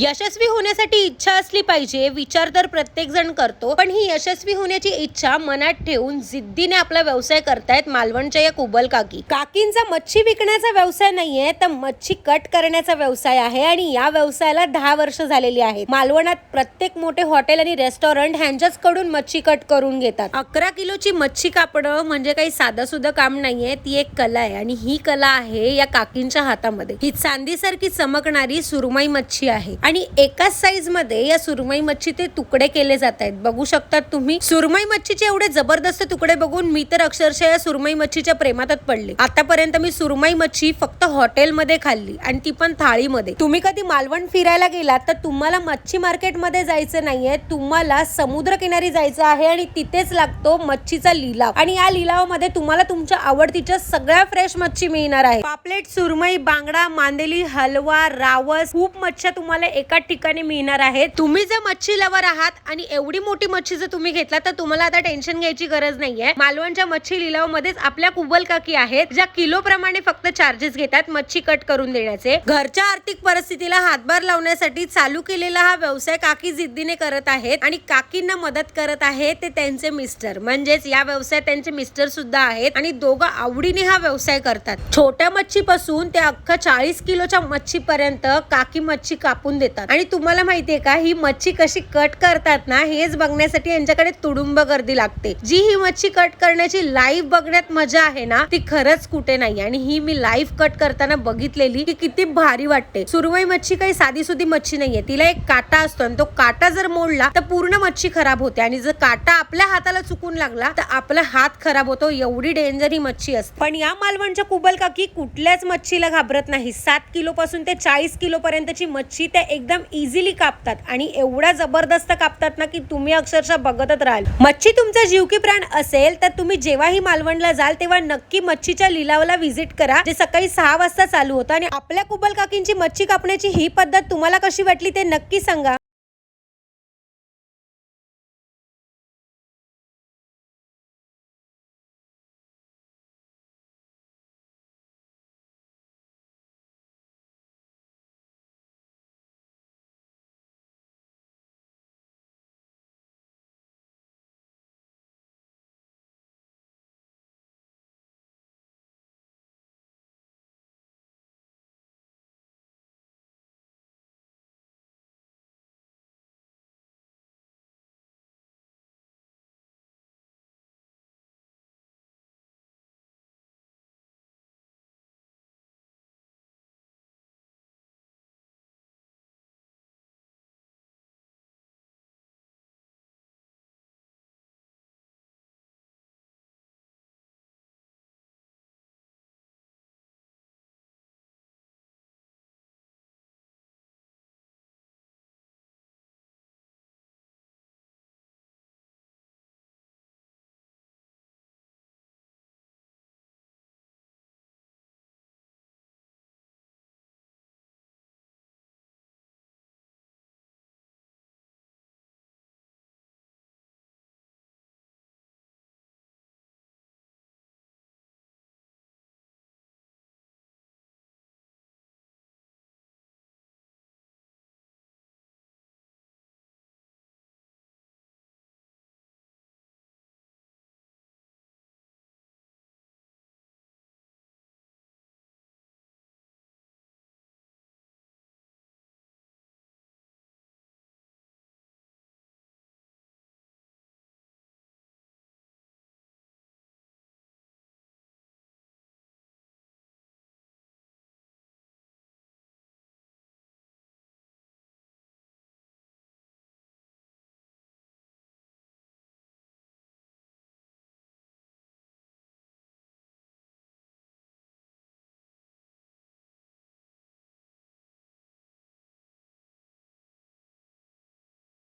यशस्वी होण्यासाठी इच्छा असली पाहिजे, विचार तर प्रत्येक जण करतो, पण ही यशस्वी होण्याची इच्छा मनात ठेवून जिद्दीने आपला व्यवसाय करतायत मालवणच्या या कुबल काकींचा मच्छी विकण्याचा व्यवसाय नाहीये, तर मच्छी कट करण्याचा व्यवसाय आहे आणि या व्यवसायाला 10 वर्ष झालेली आहेत. मालवणात प्रत्येक मोठे हॉटेल आणि रेस्टॉरंट ह्यांच्याच कडून मच्छी कट करून घेतात. 11 किलोची मच्छी कापणं म्हणजे काही साधं सुद्धा काम नाहीये, ती एक कला आहे आणि ही कला आहे या काकींच्या हातामध्ये. ही चांदीसारखी चमकणारी सुरमई मच्छी आहे आणि एकाच साईज मध्ये या सुरमई मच्छीचे तुकडे केले जात आहेत. बघू शकतात तुम्ही. सुरमई मच्छीचे एवढे जबरदस्त तुकडे बघून मी तर अक्षरशः या सुरमई मच्छीच्या प्रेमातच पडले. आतापर्यंत मी सुरमई मच्छी फक्त हॉटेलमध्ये खाल्ली आणि ती पण थाळीमध्ये. तुम्ही कधी मालवण फिरायला गेलात तर तुम्हाला मच्छी मार्केट मध्ये जायचं नाहीये, तुम्हाला समुद्र किनारी जायचं आहे आणि तिथेच लागतो मच्छीचा लिलाव आणि या लिलावामध्ये तुम्हाला तुमच्या आवडतीच्या सगळ्या फ्रेश मच्छी मिळणार आहे. पापलेट, सुरमई, बांगडा, मांदेली, हलवा, रावस, खूप मच्छी तुम्हाला एका ठिकाणी मिळणार आहेत. तुम्ही जर मच्छी लवर आहात आणि एवढी मोठी मच्छी जर तुम्ही घेतला तर तुम्हाला आता टेन्शन घ्यायची गरज नाहीये. मालवणच्या मच्छी लिलाव मध्येच आपल्या कुबल काकी आहेत ज्या किलो प्रमाणे फक्त चार्जेस घेतात मच्छी कट करून देण्याचे. घरच्या आर्थिक परिस्थितीला हातभार लावण्यासाठी चालू केलेला हा व्यवसाय काकी जिद्दीने करत आहेत आणि काकींना मदत करत आहेत ते त्यांचे मिस्टर, म्हणजेच या व्यवसायात त्यांचे मिस्टर सुद्धा आहेत आणि दोघं आवडीने हा व्यवसाय करतात. छोट्या मच्छी पासून ते अख्खा 40 किलोच्या मच्छी पर्यंत काकी मच्छी कापून देतात आणि तुम्हाला माहितीये का, ही मच्छी कशी कट करतात ना, हेच बघण्यासाठी यांच्याकडे तुडुंब गर्दी लागते. जी ही मच्छी कट करण्याची लाईव्ह बघण्यात मजा आहे ना, ती खरंच कुठे नाही आणि ही मी लाईव्ह कट करताना बघितलेली की किती भारी वाटते. सुरमई मच्छी काही साधी सुधी मच्छी नाहीये, तिला एक काटा असतो आणि तो काटा जर मोडला तर पूर्ण मच्छी खराब होते आणि जर काटा आपल्या हाताला चुकून लागला तर आपला हात खराब होतो. एवढी डेंजर ही मच्छी असते. पण या मालवणच्या कुबल काकी कुठल्याच मच्छीला घाबरत नाही. 7 किलो पासून ते 40 किलो पर्यंतची मच्छी त्या एकदम इझिली कापतात आणि एवढा जबरदस्त कापतात ना की तुम्ही अक्षरशः बघतच राहाल. मच्छी तुमचा जीव की प्राण असेल तर तुम्ही जेव्हाही मालवणला जाल तेव्हा नक्की मच्छीच्या लिलावाला व्हिजिट करा, जे सकाळी 6 वाजता चालू होतं. आणि आपल्या कुबल काकींची मच्छी कापण्याची ही पद्धत तुम्हाला कशी वाटली ते नक्की सांगा.